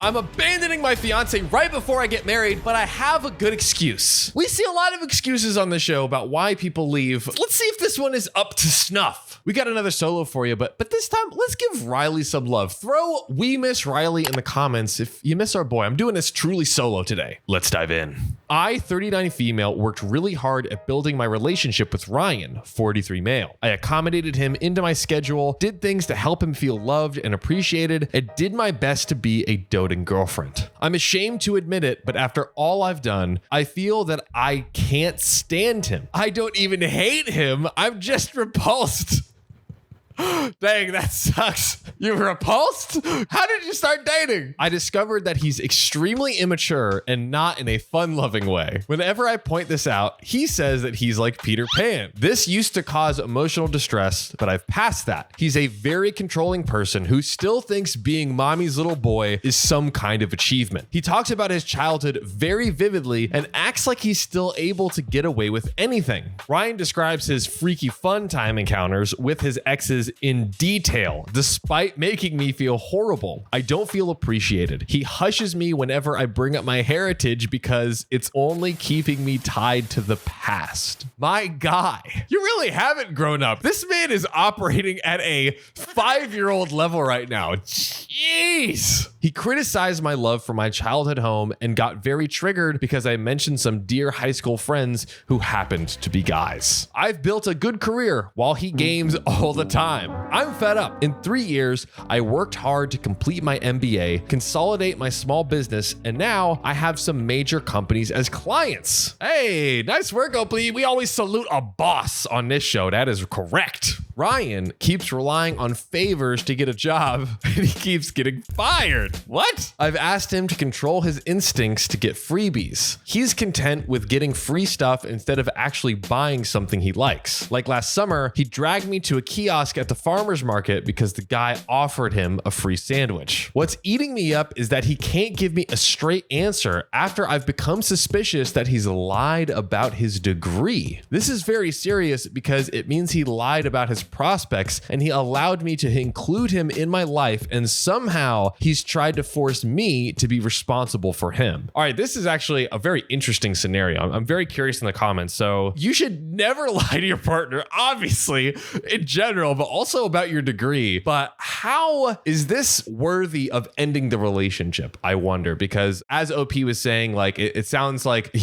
I'm abandoning my fiance right before I get married, but I have a good excuse. We see a lot of excuses on the show about why people leave. Let's see if this one is up to snuff. We got another solo for you, but this time, let's give Riley some love. Throw "We Miss Riley" in the comments if you miss our boy. I'm doing this truly solo today. Let's dive in. I, 39 female, worked really hard at building my relationship with Ryan, 43 male. I accommodated him into my schedule, did things to help him feel loved and appreciated, and did my best to be a doting girlfriend. I'm ashamed to admit it, but after all I've done, I feel that I can't stand him. I don't even hate him. I'm just repulsed. Dang, that sucks. You were repulsed? How did you start dating? I discovered that he's extremely immature and not in a fun-loving way. Whenever I point this out, he says that he's like Peter Pan. This used to cause emotional distress, but I've passed that. He's a very controlling person who still thinks being mommy's little boy is some kind of achievement. He talks about his childhood very vividly and acts like he's still able to get away with anything. Ryan describes his freaky fun time encounters with his exes in detail, despite making me feel horrible. I don't feel appreciated. He hushes me whenever I bring up my heritage because it's only keeping me tied to the past. My guy, you really haven't grown up. This man is operating at a 5-year-old level right now. Jeez. He criticized my love for my childhood home and got very triggered because I mentioned some dear high school friends who happened to be guys. I've built a good career while he games all the time. I'm fed up. In 3 years, I worked hard to complete my MBA, consolidate my small business, and now I have some major companies as clients. Hey, nice work, Opie. We always salute a boss on this show. That is correct. Ryan keeps relying on favors to get a job, and he keeps getting fired. What? I've asked him to control his instincts to get freebies. He's content with getting free stuff instead of actually buying something he likes. Like last summer, he dragged me to a kiosk at the farmer's market because the guy offered him a free sandwich. What's eating me up is that he can't give me a straight answer after I've become suspicious that he's lied about his degree. This is very serious because it means he lied about his prospects and he allowed me to include him in my life, and somehow he's tried to force me to be responsible for him. All right, this is actually a very interesting scenario. I'm very curious in the comments. So you should never lie to your partner, obviously, in general, but also about your degree. But how is this worthy of ending the relationship? I wonder, because as OP was saying, like, it sounds like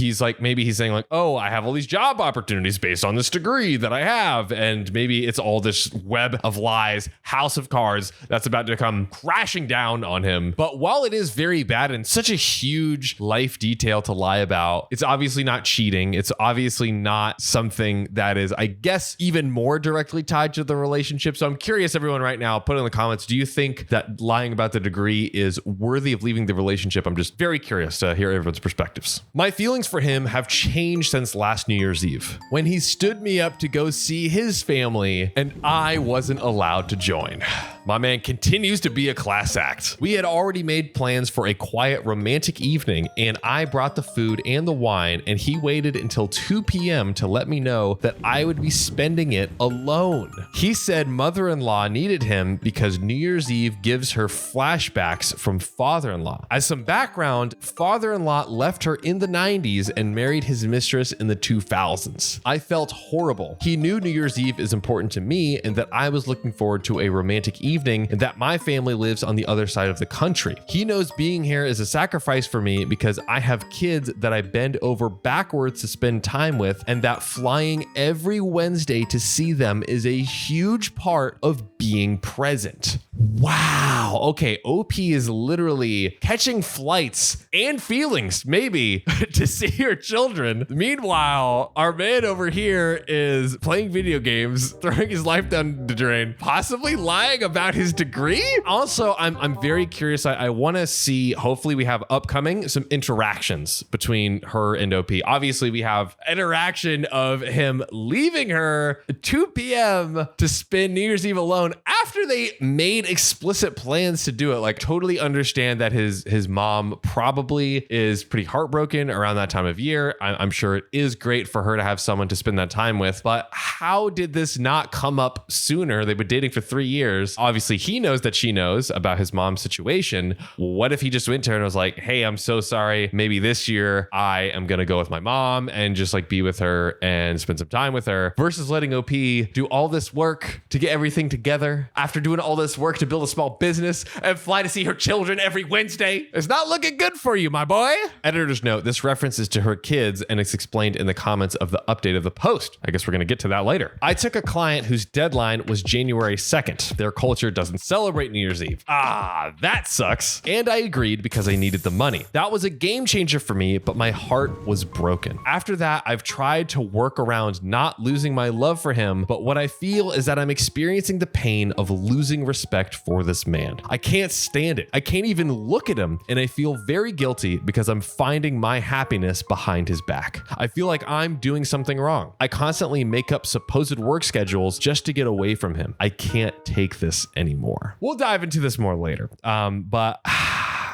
maybe he's saying like, oh, I have all these job opportunities based on this degree that I have. And maybe it's all this web of lies, house of cards that's about to come crashing down on him. But while it is very bad and such a huge life detail to lie about, it's obviously not cheating. It's obviously not something that is, I guess, even more directly tied to the relationship. So I'm curious, everyone right now, put in the comments, do you think that lying about the degree is worthy of leaving the relationship? I'm just very curious to hear everyone's perspectives. My feelings for him have changed since last New Year's Eve, when he stood me up to go see his family and I wasn't allowed to join. My man continues to be a class act. We had already made plans for a quiet romantic evening, and I brought the food and the wine, and he waited until 2 p.m. to let me know that I would be spending it alone. He said mother-in-law needed him because New Year's Eve gives her flashbacks from father-in-law. As some background, father-in-law left her in the 90s and married his mistress in the 2000s. I felt horrible. He knew New Year's Eve is important to me and that I was looking forward to a romantic evening and that my family lives on the other side of the country. He knows being here is a sacrifice for me because I have kids that I bend over backwards to spend time with, and that flying every Wednesday to see them is a huge part of being present. Wow. Okay, OP is literally catching flights and feelings, maybe, to see your children. Meanwhile, our man over here is playing video games, throwing his life down the drain, possibly lying about his degree. Also, I'm very curious. I want to see, hopefully we have upcoming some interactions between her and OP. Obviously, we have interaction of him leaving her at 2 p.m. to spend New Year's Eve alone after they made explicit plans to do it. Like, totally understand that his mom probably is pretty heartbroken around that time of year. I'm sure it is great for her to have someone to spend that time with, but how did this not come come up sooner. They've been dating for 3 years. Obviously, he knows that she knows about his mom's situation. What if he just went to her and was like, hey, I'm so sorry. Maybe this year I am going to go with my mom and just like be with her and spend some time with her, versus letting OP do all this work to get everything together after doing all this work to build a small business and fly to see her children every Wednesday. It's not looking good for you, my boy. Editor's note, this reference is to her kids and it's explained in the comments of the update of the post. I guess we're going to get to that later. I took a client whose deadline was January 2nd. Their culture doesn't celebrate New Year's Eve. That sucks. And I agreed because I needed the money. That was a game changer for me, but my heart was broken. After that, I've tried to work around not losing my love for him, but what I feel is that I'm experiencing the pain of losing respect for this man. I can't stand it. I can't even look at him, and I feel very guilty because I'm finding my happiness behind his back. I feel like I'm doing something wrong. I constantly make up supposed work schedules just to get away from him. I can't take this anymore. We'll dive into this more later. But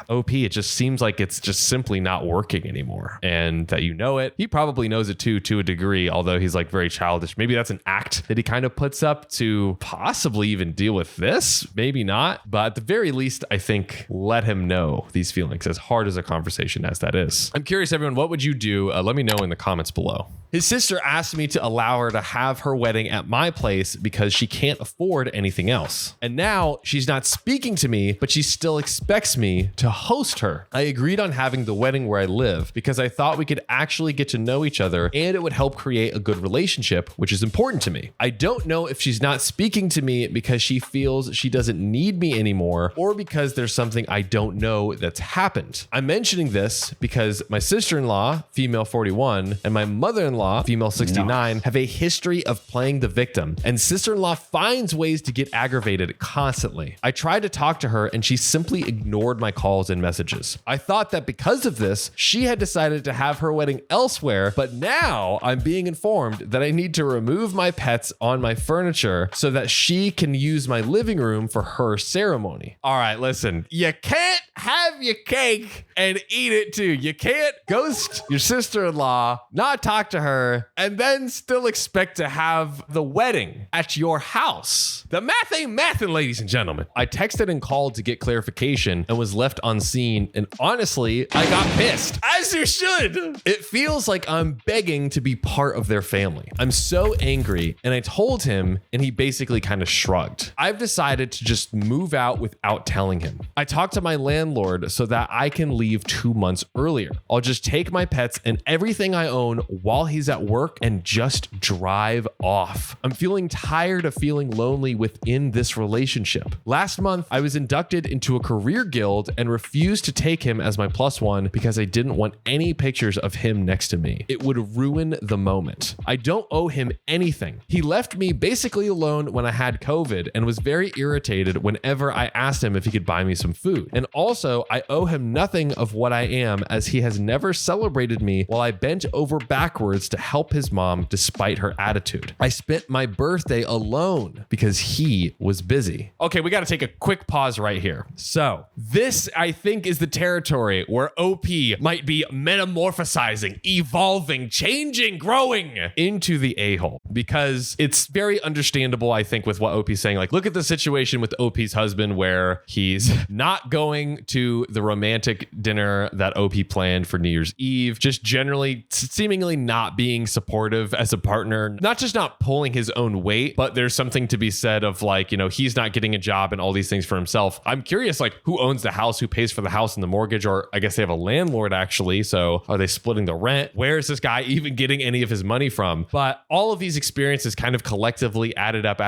OP, it just seems like it's just simply not working anymore, and that you know it. He probably knows it too, to a degree, although he's like very childish. Maybe that's an act that he kind of puts up to possibly even deal with this. Maybe not, but at the very least, I think let him know these feelings, as hard as a conversation as that is. I'm curious, everyone, what would you do? Let me know in the comments below. His sister asked me to allow her to have her wedding at my place because she can't afford anything else. And now she's not speaking to me, but she still expects me to host her. I agreed on having the wedding where I live because I thought we could actually get to know each other and it would help create a good relationship, which is important to me. I don't know if she's not speaking to me because she feels she doesn't need me anymore or because there's something I don't know that's happened. I'm mentioning this because my sister-in-law, female 41, and my mother-in-law, female 69, have a history of playing the victim, and sister-in-law finds ways to get aggravated constantly. I tried to talk to her and she simply ignored my calls and messages. I thought that because of this, she had decided to have her wedding elsewhere, but now I'm being informed that I need to remove my pets on my furniture so that she can use my living room for her ceremony. All right, listen, you can't have your cake and eat it too. You can't ghost your sister-in-law, not talk to her, and then still expect to have the wedding at your house. The math ain't mathin', ladies and gentlemen. I texted and called to get clarification and was left on scene, and honestly, I got pissed. As you should. It feels like I'm begging to be part of their family. I'm so angry, and I told him, and he basically kind of shrugged. I've decided to just move out without telling him. I talked to my landlord so that I can leave 2 months earlier. I'll just take my pets and everything I own while he's at work and just drive off. I'm feeling tired of feeling lonely within this relationship. Last month, I was inducted into a career guild and refused to take him as my +1 because I didn't want any pictures of him next to me. It would ruin the moment. I don't owe him anything. He left me basically alone when I had COVID and was very irritated whenever I asked him if he could buy me some food. And also, I owe him nothing of what I am, as he has never celebrated me while I bent over backwards to help his mom despite her attitude. I spent my birthday alone because he was busy. Okay, we got to take a quick pause right here. So this, I think, is the territory where OP might be metamorphosizing, evolving, changing, growing into the a-hole, because it's very understandable, I think, with what OP's saying. Like, look at the situation with OP's husband where he's not going to the romantic dinner that OP planned for New Year's Eve, just generally seemingly not being supportive as a partner, not just not pulling his own weight, but there's something to be said of like, you know, he's not getting a job and all these things for himself. I'm curious, like, who owns the house, who pays for the house and the mortgage, or I guess they have a landlord actually. So are they splitting the rent? Where is this guy even getting any of his money from? But all of these experiences kind of collectively added up.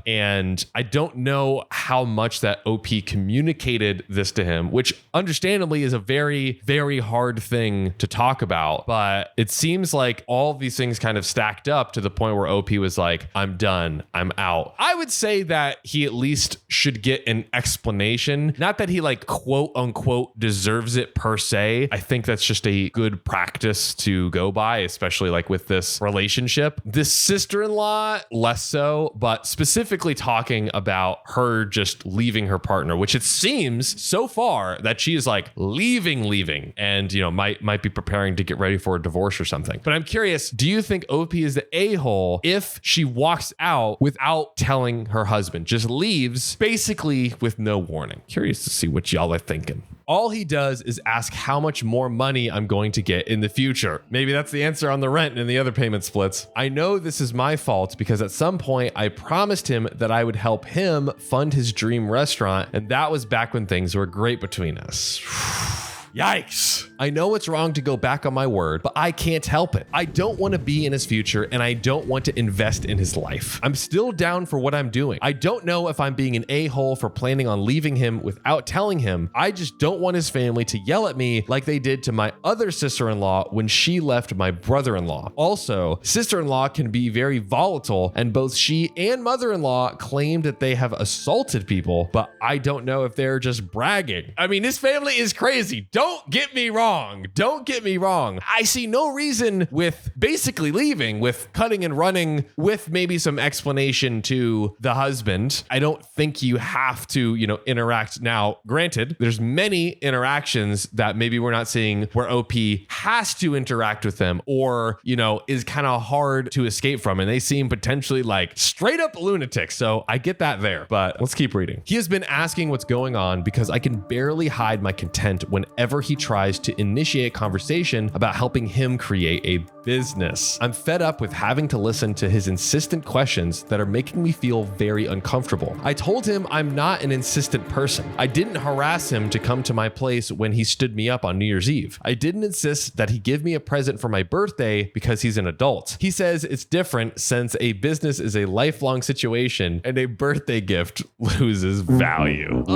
And I don't know how much that OP communicated this to him, which understandably is a very, very hard thing to talk about. But it seems like all these things kind of stacked up to the point where OP was like, I'm done, I'm out. I would say that he at least should get an explanation. Not that he like quote unquote deserves it per se. I think that's just a good practice to go by, especially like with this relationship. This sister-in-law, less so, but specifically talking about her just leaving her partner, which it seems so far that she is like leaving and, you know, might be preparing to get ready for a divorce or something. But I'm curious, do you think Opie is the a-hole if she walks out without telling her husband, just leaves basically with no warning? Curious to see what y'all are thinking. All he does is ask how much more money I'm going to get in the future. Maybe that's the answer on the rent and the other payment splits. I know this is my fault because at some point I promised him that I would help him fund his dream restaurant, and that was back when things were great between us. Yikes. I know it's wrong to go back on my word, but I can't help it. I don't want to be in his future and I don't want to invest in his life. I'm still down for what I'm doing. I don't know if I'm being an a-hole for planning on leaving him without telling him. I just don't want his family to yell at me like they did to my other sister-in-law when she left my brother-in-law. Also, sister-in-law can be very volatile, and both she and mother-in-law claimed that they have assaulted people, but I don't know if they're just bragging. I mean, this family is crazy. Don't get me wrong. Don't get me wrong. I see no reason with basically leaving, with cutting and running, with maybe some explanation to the husband. I don't think you have to, you know, interact. Now, granted, there's many interactions that maybe we're not seeing where OP has to interact with them or, you know, is kind of hard to escape from. And they seem potentially like straight up lunatics. So I get that there, but let's keep reading. He has been asking what's going on because I can barely hide my content whenever he tries to initiate conversation about helping him create a business. I'm fed up with having to listen to his insistent questions that are making me feel very uncomfortable. I told him I'm not an insistent person. I didn't harass him to come to my place when he stood me up on New Year's Eve. I didn't insist that he give me a present for my birthday because he's an adult. He says it's different since a business is a lifelong situation and a birthday gift loses value. Oh,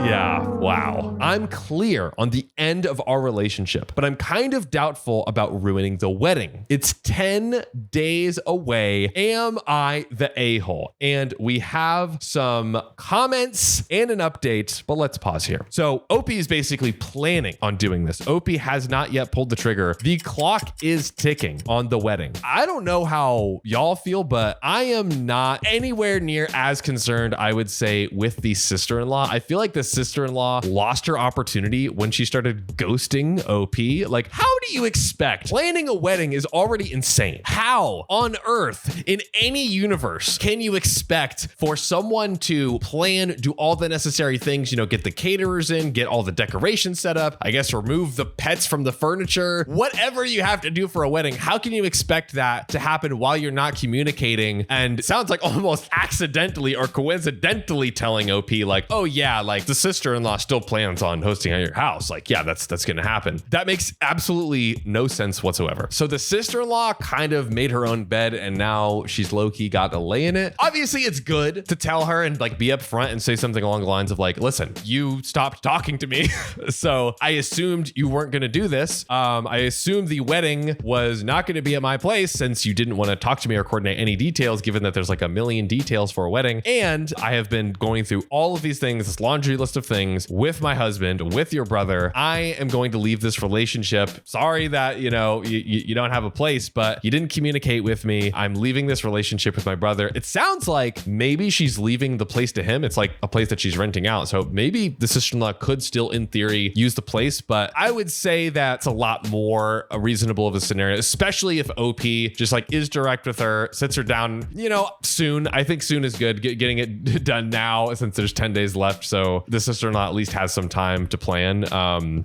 yeah. Wow. I'm clear on the end of our relationship, but I'm kind of doubtful about ruining the wedding. It's 10 days away. Am I the a-hole? And we have some comments and an update, but let's pause here. So Opie is basically planning on doing this. Opie has not yet pulled the trigger. The clock is ticking on the wedding. I don't know how y'all feel, but I am not anywhere near as concerned, I would say, with the sister-in-law. I feel like the sister-in-law lost her opportunity when she started ghosting OP. Like, how do you expect? Planning a wedding is already insane. How on earth in any universe can you expect for someone to plan, do all the necessary things, you know, get the caterers in, get all the decorations set up, I guess remove the pets from the furniture, whatever you have to do for a wedding? How can you expect that to happen while you're not communicating? And it sounds like almost accidentally or coincidentally telling OP like, oh yeah, like the sister-in-law still plans on hosting at your house. Like, yeah, that's going to happen. That makes absolutely no sense whatsoever. So the sister-in-law kind of made her own bed and now she's low-key got a lay in it. Obviously it's good to tell her and like be upfront and say something along the lines of like, listen, you stopped talking to me. So I assumed you weren't going to do this. I assumed the wedding was not going to be at my place since you didn't want to talk to me or coordinate any details, given that there's like a million details for a wedding. And I have been going through all of these things, this laundry list of things with my husband, with your brother. I am going to leave this relationship. Sorry that, you know, you don't have a place, but you didn't communicate with me. I'm leaving this relationship with my brother. It sounds like maybe she's leaving the place to him. It's like a place that she's renting out. So maybe the sister-in-law could still, in theory, use the place, but I would say that's a lot more reasonable of a scenario, especially if OP just like is direct with her, sits her down, you know, soon. I think soon is good. Getting it done now since there's 10 days left. So the sister-in-law at least has some time to plan.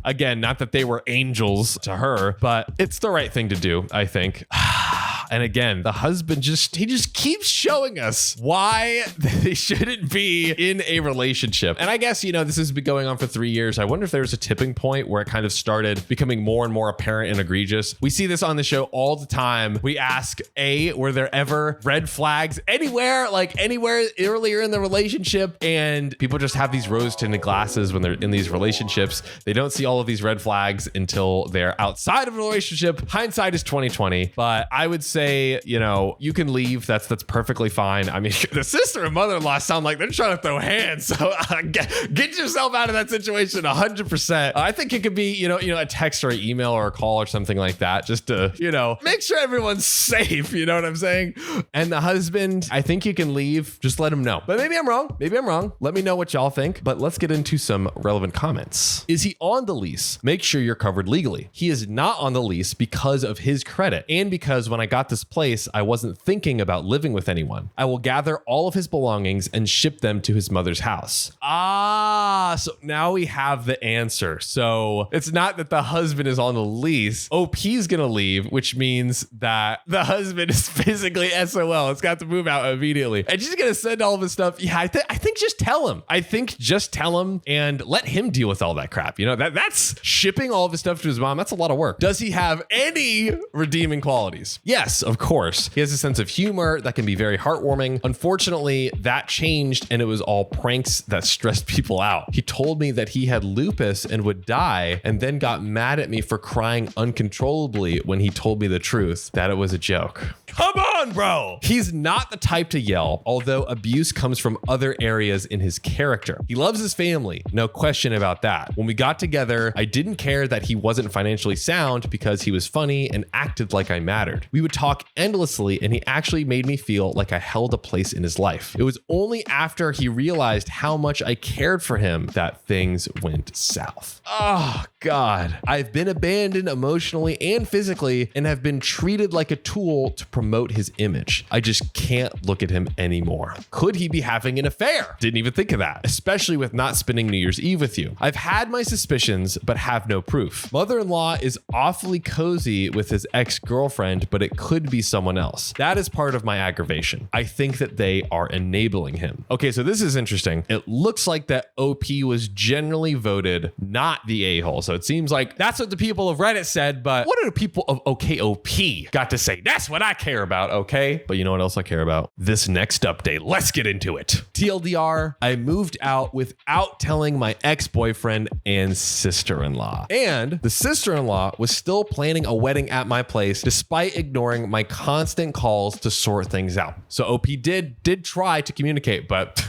Again, not that they were angels to her, but it's the right thing to do, I think. And again, the husband he just keeps showing us why they shouldn't be in a relationship. And I guess, you know, this has been going on for 3 years. I wonder if there was a tipping point where it kind of started becoming more and more apparent and egregious. We see this on the show all the time. We ask, were there ever red flags anywhere earlier in the relationship? And people just have these rose-tinted glasses when they're in these relationships. They don't see all of these red flags until they're outside of a relationship. Hindsight is 2020, but I would say say, you know, you can leave. That's perfectly fine. I mean, the sister and mother-in-law sound like they're trying to throw hands. So get yourself out of that situation 100%. I think it could be, you know, a text or an email or a call or something like that, just to, you know, make sure everyone's safe. You know what I'm saying? And the husband, I think you can leave. Just let him know. But maybe I'm wrong. Maybe I'm wrong. Let me know what y'all think. But let's get into some relevant comments. Is he on the lease? Make sure you're covered legally. He is not on the lease because of his credit and because when I got this place, I wasn't thinking about living with anyone. I will gather all of his belongings and ship them to his mother's house. So now we have the answer. So it's not that the husband is on the lease. OP's gonna leave, which means that the husband is basically SOL. It's got to move out immediately. And she's gonna send all of his stuff. Yeah, I think just tell him. I think just tell him and let him deal with all that crap. You know, that's shipping all of his stuff to his mom. That's a lot of work. Does he have any redeeming qualities? Yes, of course. He has a sense of humor that can be very heartwarming. Unfortunately, that changed and it was all pranks that stressed people out. He told me that he had lupus and would die and then got mad at me for crying uncontrollably when he told me the truth, that it was a joke. Come on, bro. He's not the type to yell, although abuse comes from other areas in his character. He loves his family, no question about that. When we got together, I didn't care that he wasn't financially sound because he was funny and acted like I mattered. We would talk endlessly and he actually made me feel like I held a place in his life. It was only after he realized how much I cared for him that things went south. Oh, God. I've been abandoned emotionally and physically and have been treated like a tool to promote his image. I just can't look at him anymore. Could he be having an affair? Didn't even think of that, especially with not spending New Year's Eve with you. I've had my suspicions, but have no proof. Mother-in-law is awfully cozy with his ex-girlfriend, but it could be someone else. That is part of my aggravation. I think that they are enabling him. Okay, so this is interesting. It looks like that OP was generally voted not the a-hole. So it seems like that's what the people of Reddit said, but what do the people of OKOP got to say? That's what I care about, okay? But you know what else I care about? This next update. Let's get into it. TLDR, I moved out without telling my ex-boyfriend and sister-in-law. And the sister-in-law was still planning a wedding at my place despite ignoring my constant calls to sort things out. So OP did try to communicate, but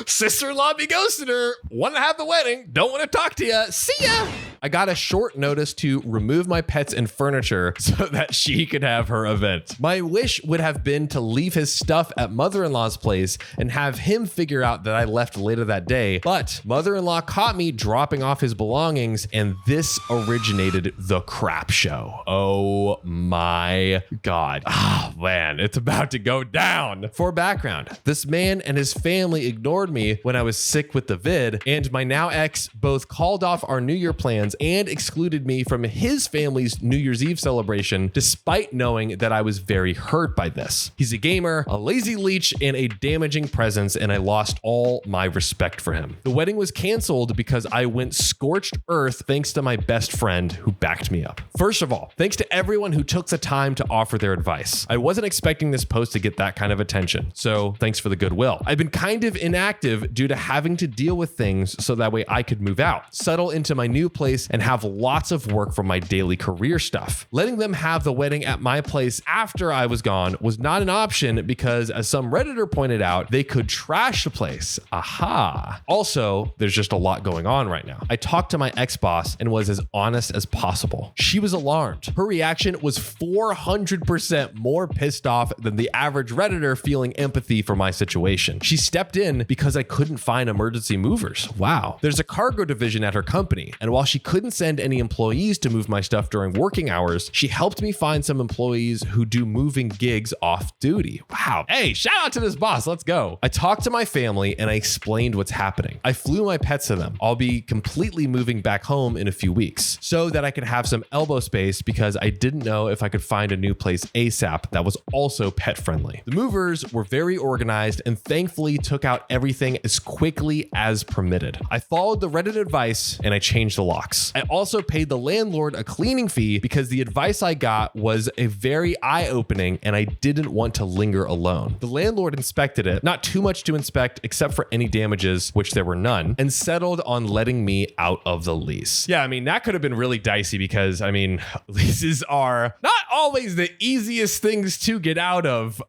sister-in-law be ghosting her. Want to have the wedding. Don't want to talk to you. See ya. I got a short notice to remove my pets and furniture so that she could have her event. My wish would have been to leave his stuff at mother-in-law's place and have him figure out that I left later that day, but mother-in-law caught me dropping off his belongings and this originated the crap show. Oh my God. Oh man, it's about to go down. For background, this man and his family ignored me when I was sick with the vid, and my now ex both called off our New Year plans and excluded me from his family's New Year's Eve celebration, despite knowing that I was very hurt by this. He's a gamer, a lazy leech, and a damaging presence, and I lost all my respect for him. The wedding was canceled because I went scorched earth thanks to my best friend who backed me up. First of all, thanks to everyone who took the time to offer their advice. I wasn't expecting this post to get that kind of attention, so thanks for the goodwill. I've been kind of inactive due to having to deal with things so that way I could move out, settle into my new place, and have lots of work for my daily career stuff. Letting them have the wedding at my place after I was gone was not an option because, as some Redditor pointed out, they could trash the place. Aha. Also, there's just a lot going on right now. I talked to my ex-boss and was as honest as possible. She was alarmed. Her reaction was 400% more pissed off than the average Redditor feeling empathy for my situation. She stepped in because I couldn't find emergency movers. Wow. There's a cargo division at her company, and while she couldn't send any employees to move my stuff during working hours, she helped me find some employees who do moving gigs off duty. Wow. Hey, shout out to this boss. Let's go. I talked to my family and I explained what's happening. I flew my pets to them. I'll be completely moving back home in a few weeks so that I could have some elbow space because I didn't know if I could find a new place ASAP that was also pet friendly. The movers were very organized and thankfully took out everything as quickly as permitted. I followed the Reddit advice and I changed the locks. bucks. I also paid the landlord a cleaning fee because the advice I got was a very eye-opening and I didn't want to linger alone. The landlord inspected it, not too much to inspect except for any damages, which there were none, and settled on letting me out of the lease. Yeah, I mean, that could have been really dicey because, I mean, leases are not always the easiest things to get out of.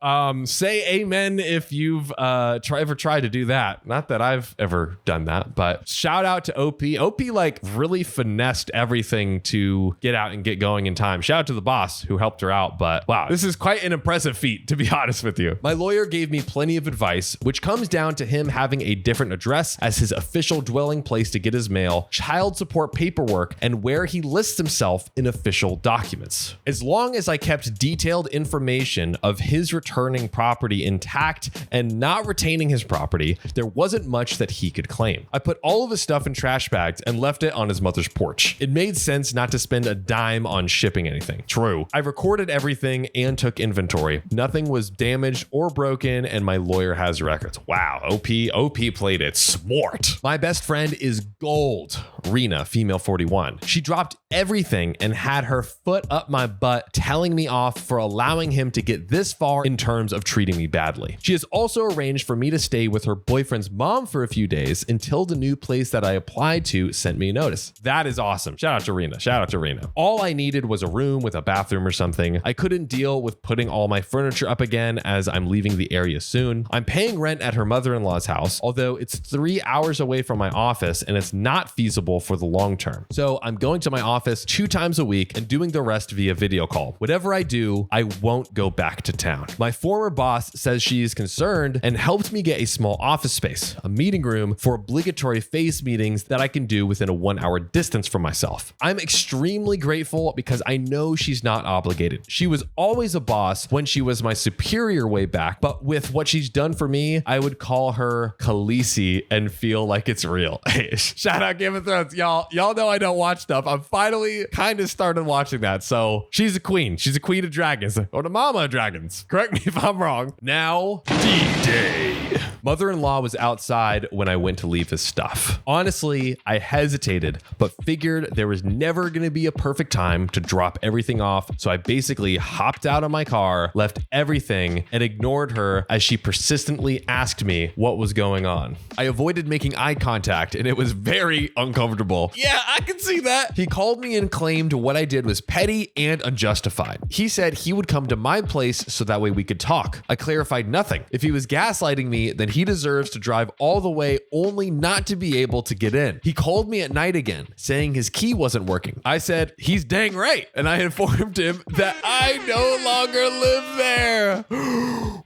Say amen if you've ever tried to do that. Not that I've ever done that, but shout out to Opie. Opie like really finessed everything to get out and get going in time. Shout out to the boss who helped her out, but wow, this is quite an impressive feat, to be honest with you. My lawyer gave me plenty of advice, which comes down to him having a different address as his official dwelling place to get his mail, child support paperwork, and where he lists himself in official documents. As long as I kept detailed information of his returning property intact and not retaining his property, there wasn't much that he could claim. I put all of his stuff in trash bags and left it on his mother's porch. It made sense not to spend a dime on shipping anything. True. I recorded everything and took inventory. Nothing was damaged or broken, and my lawyer has records. Wow, OP played it smart. My best friend is gold. Rena, female 41. She dropped everything and had her foot up my butt, telling me off for allowing him to get this far in terms of treating me badly. She has also arranged for me to stay with her boyfriend's mom for a few days until the new place that I applied to sent me a notice. That is awesome. Shout out to Rena. Shout out to Rena. All I needed was a room with a bathroom or something. I couldn't deal with putting all my furniture up again as I'm leaving the area soon. I'm paying rent at her mother-in-law's house, although it's 3 hours away from my office and it's not feasible for the long term. So I'm going to my office 2 times a week and doing the rest via video call. Whatever I do, I won't go back to town. My former boss says she is concerned and helped me get a small office space, a meeting room for obligatory face meetings that I can do within a 1-hour distance from myself. I'm extremely grateful because I know she's not obligated. She was always a boss when she was my superior way back, but with what she's done for me, I would call her Khaleesi and feel like it's real. Hey, shout out Game of Thrones. Y'all know I don't watch stuff. I'm finally kind of started watching that. So she's a queen. She's a queen of dragons, or the mama of dragons. Correct me if I'm wrong. Now, D-Day. Mother-in-law was outside when I went to leave his stuff. Honestly, I hesitated, but figured there was never going to be a perfect time to drop everything off. So I basically hopped out of my car, left everything, and ignored her as she persistently asked me what was going on. I avoided making eye contact, and it was very uncomfortable. Yeah, I can see that. He called me and claimed what I did was petty and unjustified. He said he would come to my place so that way we could talk. I clarified nothing. If he was gaslighting me, then he deserves to drive all the way only not to be able to get in. He called me at night again, saying his key wasn't working. I said, he's dang right. And I informed him that I no longer live there.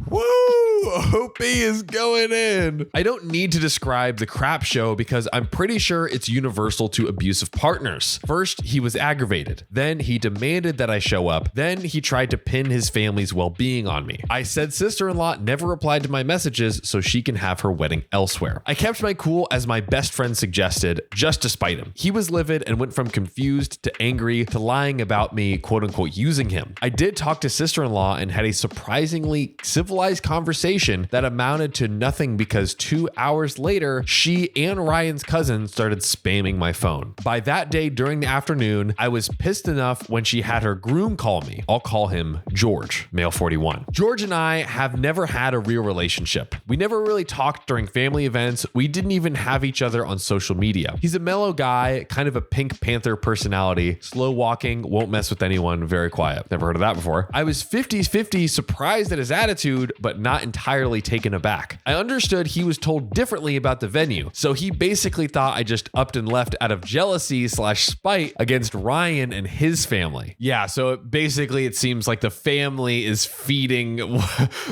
Woo! Opie is going in. I don't need to describe the crap show because I'm pretty sure it's universal to abusive partners. First, he was aggravated. Then he demanded that I show up. Then he tried to pin his family's well-being on me. I said sister-in-law never replied to my messages so she can have her wedding elsewhere. I kept my cool as my best friend suggested, just to spite him. He was livid and went from confused to angry to lying about me, quote unquote, using him. I did talk to sister-in-law and had a surprisingly civilized conversation that amounted to nothing because 2 hours later, she and Ryan's cousin started spamming my phone. By that day during the afternoon, I was pissed enough when she had her groom call me. I'll call him George, male 41. George and I have never had a real relationship. We never really talked during family events. We didn't even have each other on social media. He's a mellow guy, kind of a Pink Panther personality, slow walking, won't mess with anyone, very quiet. Never heard of that before. I was 50-50 surprised at his attitude, but not entirely taken aback. I understood he was told differently about the venue, so he basically thought I just upped and left out of jealousy/spite against Ryan and his family. Yeah, so basically it seems like the family is feeding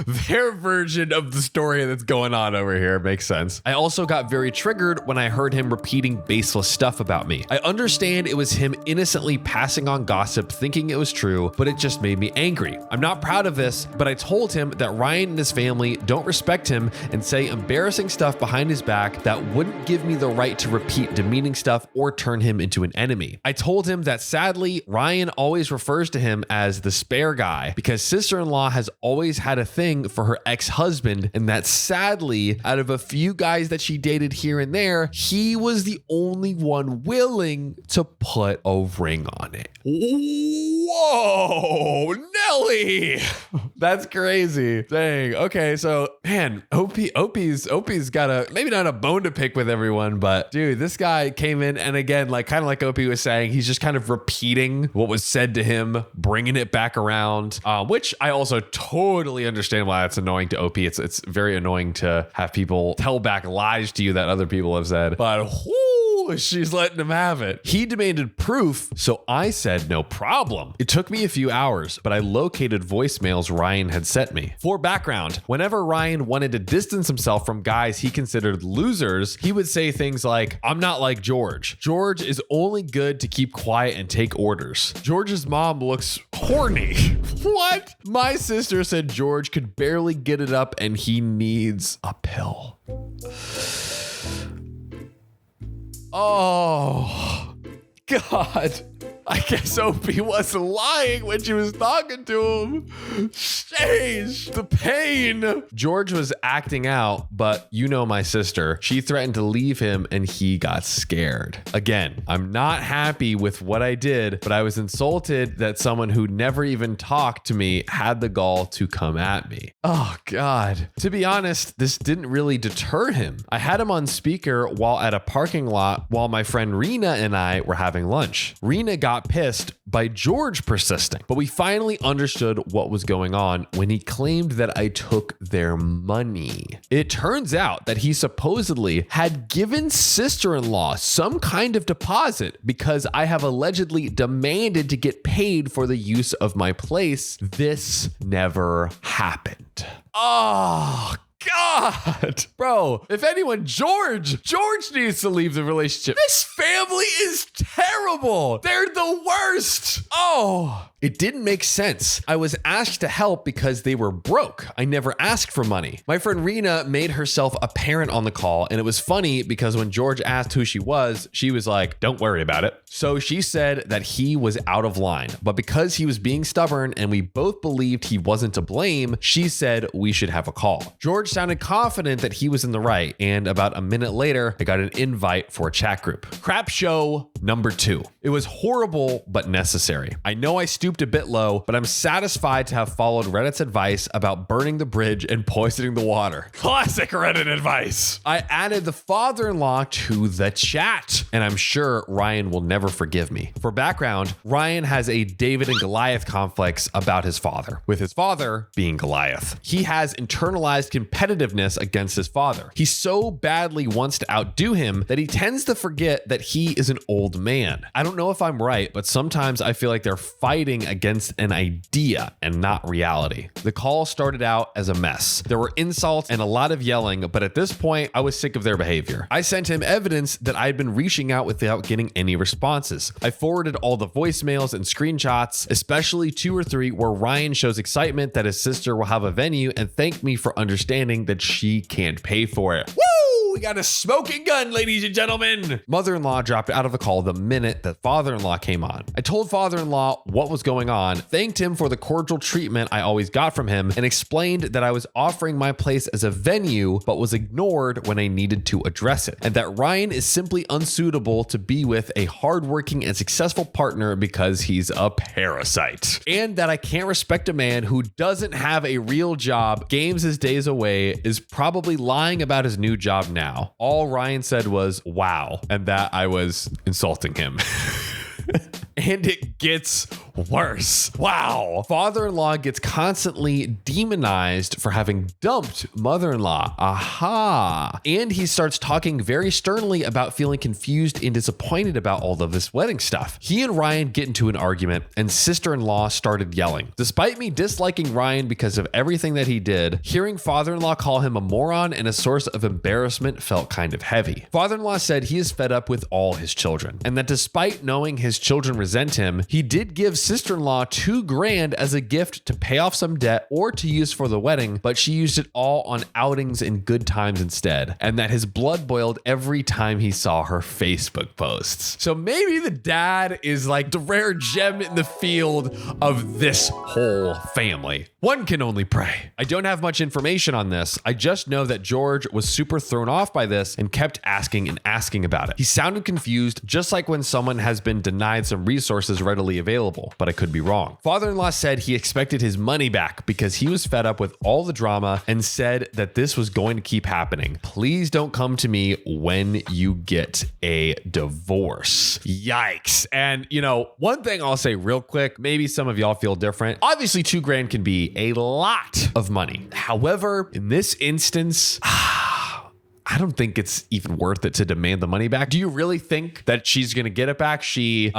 their version of the story that's going on over here. Makes sense. I also got very triggered when I heard him repeating baseless stuff about me. I understand it was him innocently passing on gossip, thinking it was true, but it just made me angry. I'm not proud of this, but I told him that Ryan and his family family don't respect him and say embarrassing stuff behind his back that wouldn't give me the right to repeat demeaning stuff or turn him into an enemy. I told him that sadly, Ryan always refers to him as the spare guy because sister-in-law has always had a thing for her ex-husband, and that sadly, out of a few guys that she dated here and there, he was the only one willing to put a ring on it. Whoa, Nelly! That's crazy. Dang. Okay, so man, Opie's got a maybe not a bone to pick with everyone, but dude, this guy came in and again, like kind of like Opie was saying, he's just kind of repeating what was said to him, bringing it back around, which I also totally understand why it's annoying to Opie. It's very annoying to have people tell back lies to you that other people have said, but she's letting him have it. He demanded proof, so I said no problem. It took me a few hours, but I located voicemails Ryan had sent me. For background, whenever Ryan wanted to distance himself from guys he considered losers, he would say things like, "I'm not like George. George is only good to keep quiet and take orders. George's mom looks horny." What? My sister said George could barely get it up and he needs a pill. Oh, God. I guess Opie wasn't lying when she was talking to him. Sheesh, the pain. George was acting out, but you know my sister. She threatened to leave him and he got scared. Again, I'm not happy with what I did, but I was insulted that someone who never even talked to me had the gall to come at me. Oh, God. To be honest, this didn't really deter him. I had him on speaker while at a parking lot while my friend Rena and I were having lunch. Rena got pissed by George persisting, but we finally understood what was going on when he claimed that I took their money. It turns out that he supposedly had given sister-in-law some kind of deposit because I have allegedly demanded to get paid for the use of my place. This never happened. Oh, God, bro, if anyone, George needs to leave the relationship. This family is terrible. They're the worst. Oh, it didn't make sense. I was asked to help because they were broke. I never asked for money. My friend Rena made herself apparent on the call, and it was funny because when George asked who she was like, "Don't worry about it." So she said that he was out of line, but because he was being stubborn and we both believed he wasn't to blame, she said we should have a call. George sounded confident that he was in the right, and about a minute later, I got an invite for a chat group. Crap show number 2. It was horrible, but necessary. I know I stooped a bit low, but I'm satisfied to have followed Reddit's advice about burning the bridge and poisoning the water. Classic Reddit advice. I added the father-in-law to the chat, and I'm sure Ryan will never forgive me. For background, Ryan has a David and Goliath complex about his father, with his father being Goliath. He has internalized competitiveness against his father. He so badly wants to outdo him that he tends to forget that he is an old man. I don't know if I'm right, but sometimes I feel like they're fighting against an idea and not reality. The call started out as a mess. There were insults and a lot of yelling, but at this point, I was sick of their behavior. I sent him evidence that I had been reaching out without getting any responses. I forwarded all the voicemails and screenshots, especially 2 or 3 where Ryan shows excitement that his sister will have a venue and thanked me for understanding that she can't pay for it. Woo! We got a smoking gun, ladies and gentlemen. Mother-in-law dropped out of the call the minute that father-in-law came on. I told father-in-law what was going on, thanked him for the cordial treatment I always got from him, and explained that I was offering my place as a venue, but was ignored when I needed to address it, and that Ryan is simply unsuitable to be with a hardworking and successful partner because he's a parasite, and that I can't respect a man who doesn't have a real job, games his days away, is probably lying about his new job now. All Ryan said was, "Wow," and that I was insulting him. And it gets worse. Wow. Father-in-law gets constantly demonized for having dumped mother-in-law. Aha. And he starts talking very sternly about feeling confused and disappointed about all of this wedding stuff. He and Ryan get into an argument and sister-in-law started yelling. Despite me disliking Ryan because of everything that he did, hearing father-in-law call him a moron and a source of embarrassment felt kind of heavy. Father-in-law said he is fed up with all his children and that despite knowing his children resent him, he did give sister-in-law $2,000 as a gift to pay off some debt or to use for the wedding, but she used it all on outings and good times instead, and that his blood boiled every time he saw her Facebook posts. So maybe the dad is like the rare gem in the field of this whole family. One can only pray. I don't have much information on this. I just know that George was super thrown off by this and kept asking and asking about it. He sounded confused, just like when someone has been denied some resources readily available, but I could be wrong. Father-in-law said he expected his money back because he was fed up with all the drama and said that this was going to keep happening. Please don't come to me when you get a divorce. Yikes. And you know, one thing I'll say real quick, maybe some of y'all feel different. Obviously, $2,000 can be a lot of money. However, in this instance, I don't think it's even worth it to demand the money back. Do you really think that she's going to get it back? She,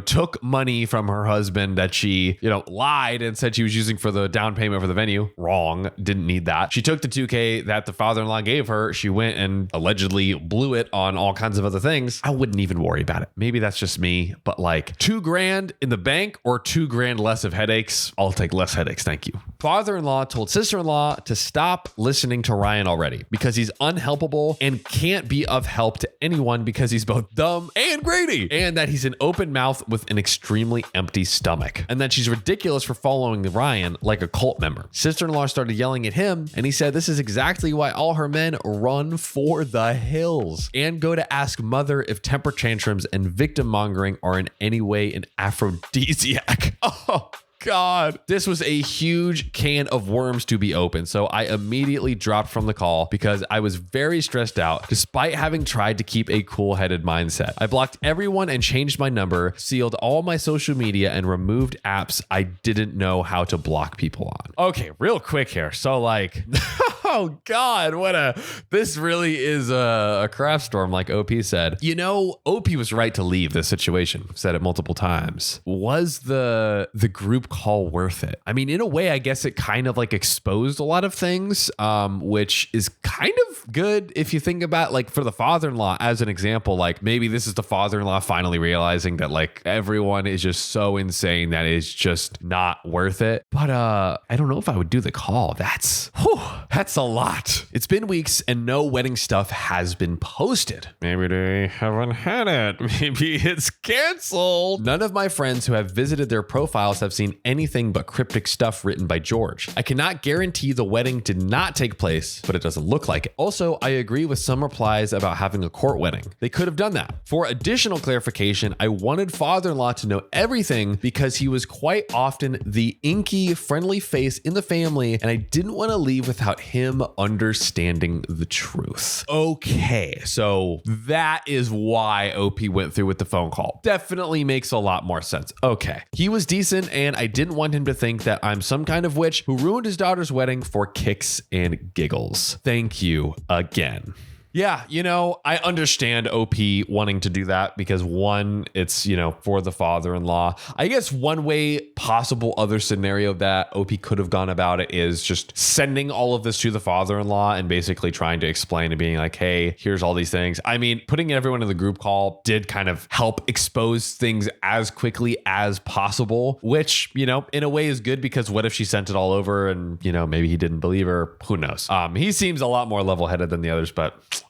took money from her husband that she, lied and said she was using for the down payment for the venue. Wrong. Didn't need that. She took the $2,000 that the father-in-law gave her. She went and allegedly blew it on all kinds of other things. I wouldn't even worry about it. Maybe that's just me, but like $2,000 in the bank or $2,000 less of headaches. I'll take less headaches. Thank you. Father-in-law told sister-in-law to stop listening to Ryan already because he's unhelpable and can't be of help to anyone because he's both dumb and greedy, and that he's an open mouth with an extremely empty stomach, and that she's ridiculous for following Ryan like a cult member. Sister-in-law started yelling at him, and he said this is exactly why all her men run for the hills and go to ask mother if temper tantrums and victim mongering are in any way an aphrodisiac. Oh, God, this was a huge can of worms to be opened. So I immediately dropped from the call because I was very stressed out despite having tried to keep a cool-headed mindset. I blocked everyone and changed my number, sealed all my social media, and removed apps I didn't know how to block people on. Okay, real quick here. So like, oh God, this really is a crap storm, like Opie said. Opie was right to leave this situation. I've said it multiple times. Was the group call worth it? I mean, in a way, I guess it kind of like exposed a lot of things, which is kind of good if you think about like for the father-in-law as an example. Like maybe this is the father-in-law finally realizing that like everyone is just so insane that it's just not worth it. But I don't know if I would do the call. That's a lot. It's been weeks and no wedding stuff has been posted. Maybe they haven't had it. Maybe it's canceled. None of my friends who have visited their profiles have seen anything but cryptic stuff written by George. I cannot guarantee the wedding did not take place, but it doesn't look like it. Also, I agree with some replies about having a court wedding. They could have done that. For additional clarification, I wanted father-in-law to know everything because he was quite often the inky, friendly face in the family, and I didn't want to leave without him understanding the truth. Okay, so that is why OP went through with the phone call. Definitely makes a lot more sense. Okay, he was decent, and I didn't want him to think that I'm some kind of witch who ruined his daughter's wedding for kicks and giggles. Thank you again. Yeah, I understand OP wanting to do that because one, it's, for the father-in-law. I guess one way possible other scenario that OP could have gone about it is just sending all of this to the father-in-law and basically trying to explain and being like, hey, here's all these things. I mean, putting everyone in the group call did kind of help expose things as quickly as possible, which, in a way is good because what if she sent it all over and, maybe he didn't believe her? Who knows? He seems a lot more level-headed than the others, but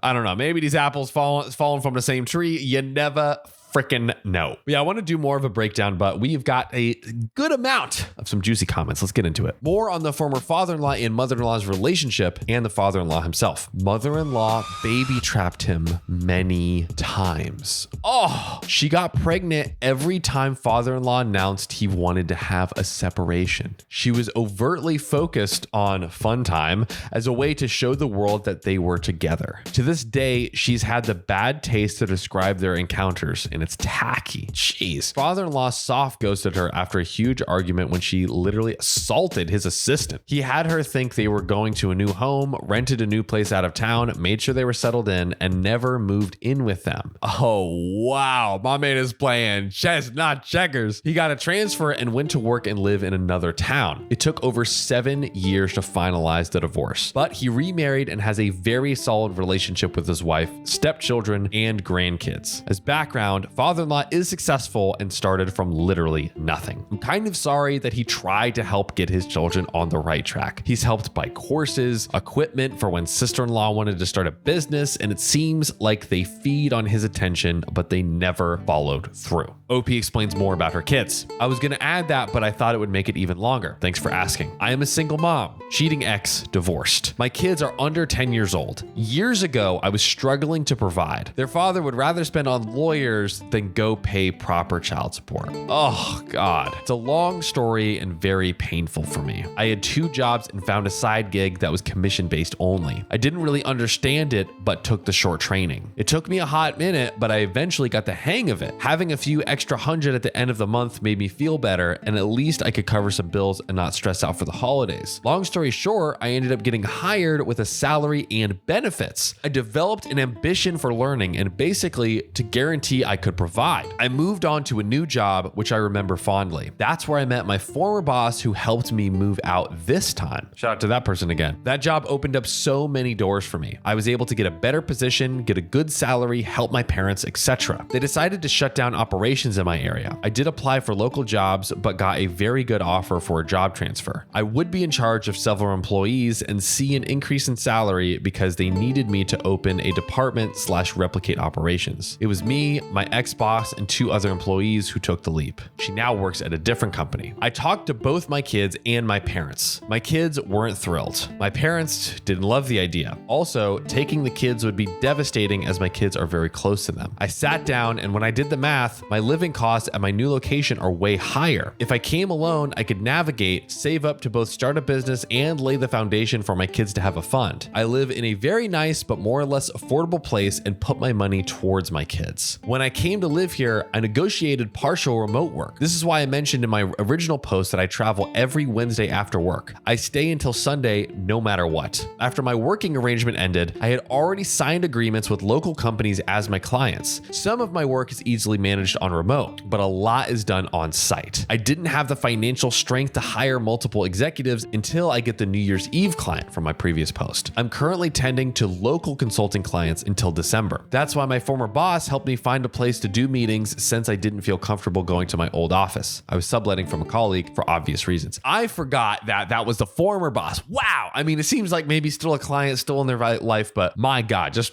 I don't know. Maybe these apples falling from the same tree. You never freaking know. Yeah, I want to do more of a breakdown, but we've got a good amount of some juicy comments. Let's get into it. More on the former father-in-law and mother-in-law's relationship and the father-in-law himself. Mother-in-law baby trapped him many times. Oh, she got pregnant every time father-in-law announced he wanted to have a separation. She was overtly focused on fun time as a way to show the world that they were together. To this day, she's had the bad taste to describe their encounters, and it's tacky. Jeez. Father-in-law soft ghosted her after a huge argument when she literally assaulted his assistant. He had her think they were going to a new home, rented a new place out of town, made sure they were settled in, and never moved in with them. Oh, wow. My man is playing chess, not checkers. He got a transfer and went to work and live in another town. It took over 7 years to finalize the divorce, but he remarried and has a very solid relationship with his wife, stepchildren, and grandkids. As background, Father-in-law is successful and started from literally nothing. I'm kind of sorry that he tried to help get his children on the right track. He's helped buy courses, equipment for when sister-in-law wanted to start a business, and it seems like they feed on his attention, but they never followed through. Opie explains more about her kids. I was gonna add that, but I thought it would make it even longer. Thanks for asking. I am a single mom, cheating ex, divorced. My kids are under 10 years old. Years ago, I was struggling to provide. Their father would rather spend on lawyers than go pay proper child support. Oh God. It's a long story and very painful for me. I had 2 jobs and found a side gig that was commission-based only. I didn't really understand it, but took the short training. It took me a hot minute, but I eventually got the hang of it. Having a few extra $100 at the end of the month made me feel better, and at least I could cover some bills and not stress out for the holidays. Long story short, I ended up getting hired with a salary and benefits. I developed an ambition for learning and basically to guarantee I could provide. I moved on to a new job, which I remember fondly. That's where I met my former boss who helped me move out this time. Shout out to that person again. That job opened up so many doors for me. I was able to get a better position, get a good salary, help my parents, etc. They decided to shut down operations in my area. I did apply for local jobs, but got a very good offer for a job transfer. I would be in charge of several employees and see an increase in salary because they needed me to open a department/replicate operations. It was me, my ex-boss, and 2 other employees who took the leap. She now works at a different company. I talked to both my kids and my parents. My kids weren't thrilled. My parents didn't love the idea. Also, taking the kids would be devastating as my kids are very close to them. I sat down, and when I did the math, my living costs at my new location are way higher. If I came alone, I could navigate, save up to both start a business and lay the foundation for my kids to have a fund. I live in a very nice but more or less affordable place and put my money towards my kids. When I came to live here, I negotiated partial remote work. This is why I mentioned in my original post that I travel every Wednesday after work. I stay until Sunday no matter what. After my working arrangement ended, I had already signed agreements with local companies as my clients. Some of my work is easily managed on remote, but a lot is done on site. I didn't have the financial strength to hire multiple executives until I get the New Year's Eve client from my previous post. I'm currently tending to local consulting clients until December. That's why my former boss helped me find a place to do meetings since I didn't feel comfortable going to my old office. I was subletting from a colleague for obvious reasons. I forgot that was the former boss. Wow. I mean, it seems like maybe still a client, still in their life, but my God, just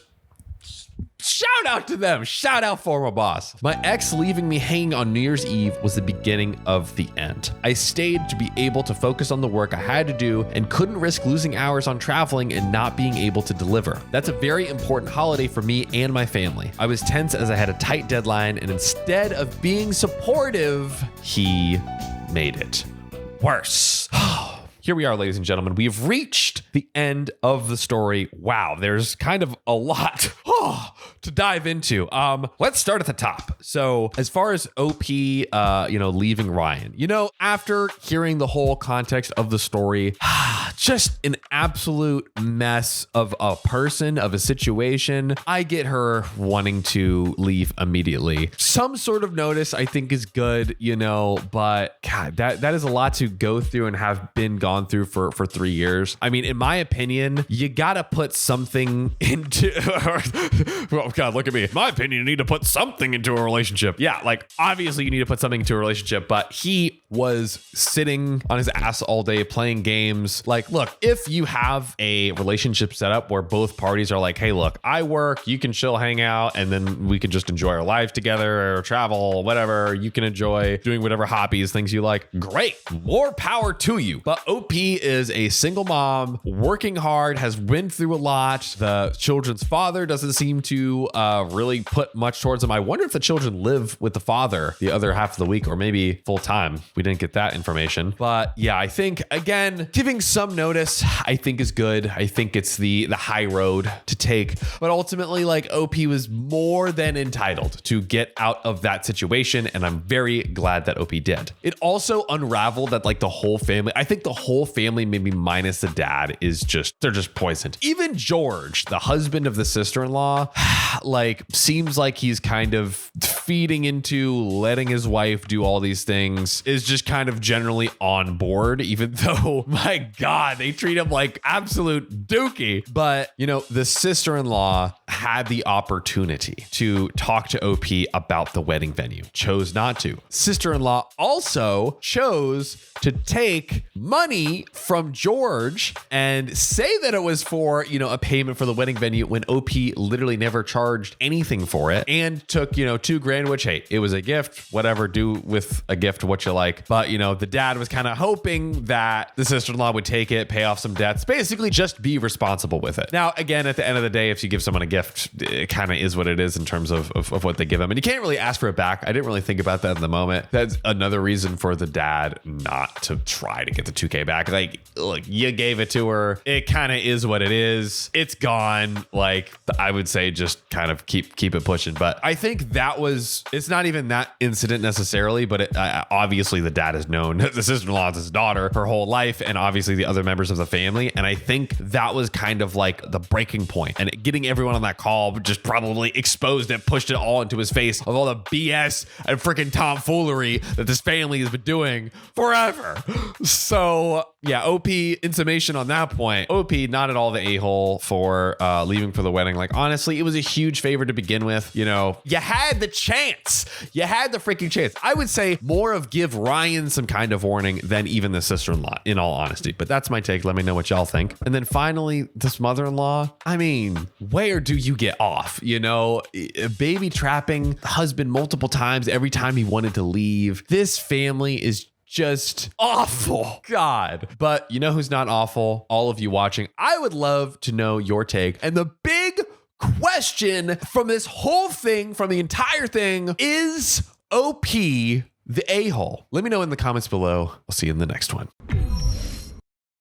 shout out to them. Shout out former boss. My ex leaving me hanging on New Year's Eve was the beginning of the end. I stayed to be able to focus on the work I had to do and couldn't risk losing hours on traveling and not being able to deliver. That's a very important holiday for me and my family. I was tense as I had a tight deadline, and instead of being supportive, he made it worse. Here we are, ladies and gentlemen. We've reached the end of the story. Wow, there's kind of a lot to dive into. Let's start at the top. So as far as OP, leaving Ryan, after hearing the whole context of the story, just an absolute mess of a person, of a situation. I get her wanting to leave immediately. Some sort of notice I think is good, but God, that is a lot to go through and have been gone through for 3 years. I mean, in my opinion, you gotta put something into oh God, look at me. In my opinion, you need to put something into a relationship. Yeah, like obviously you need to put something into a relationship, but he was sitting on his ass all day playing games. Like, look, if you have a relationship set up where both parties are like, hey, look, I work, you can chill, hang out, and then we can just enjoy our life together or travel, whatever. You can enjoy doing whatever hobbies, things you like. Great. More power to you. But OP is a single mom, working hard, has been through a lot. The children's father doesn't seem to really put much towards him. I wonder if the children live with the father the other half of the week or maybe full time. We didn't get that information. But yeah, I think, again, giving some notice, I think is good. I think it's the high road to take. But ultimately, like, OP was more than entitled to get out of that situation. And I'm very glad that OP did. It also unraveled that, like, the whole family, I think the whole family, maybe minus the dad, they're just poisoned. Even George, the husband of the sister-in-law, like, seems like he's kind of feeding into letting his wife do all these things, is just kind of generally on board, even though, my God, they treat him like absolute dookie. But, you know, the sister-in-law had the opportunity to talk to OP about the wedding venue, chose not to. Sister-in-law also chose to take money from George and say that it was for, you know, a payment for the wedding venue when OP literally never charged anything for it, and took, you know, $2,000, which, hey, it was a gift, whatever, do with a gift what you like. But, you know, the dad was kind of hoping that the sister-in-law would take it, pay off some debts, basically just be responsible with it. Now, again, at the end of the day, if you give someone a gift, it kind of is what it is in terms of what they give them. And you can't really ask for it back. I didn't really think about that in the moment. That's another reason for the dad not to try to get the $2,000 back. Like, look, you gave it to her. It kind of is what it is. It's gone. Like, I would say just kind of keep it pushing. But I think that was, it's not even that incident necessarily, but obviously the dad has known the sister-in-law is his daughter her whole life, and obviously the other members of the family. And I think that was kind of like the breaking point, and getting everyone on that call just probably exposed it, pushed it all into his face of all the BS and freaking tomfoolery that this family has been doing forever. So yeah, OP, in summation on that point, OP, not at all the a-hole for leaving for the wedding. Like, honestly, it was a huge favor to begin with. You know, you had the chance. You had the freaking chance. I would say more of give Ryan some kind of warning than even the sister-in-law, in all honesty. But that's my take. Let me know what y'all think. And then finally, this mother-in-law. I mean, where do you get off? You know, baby trapping the husband multiple times every time he wanted to leave. This family is just awful. God. But you know who's not awful? All of you watching. I would love to know your take. And the big question from this whole thing, from the entire thing, is OP the a-hole? Let me know in the comments below. I'll see you in the next one.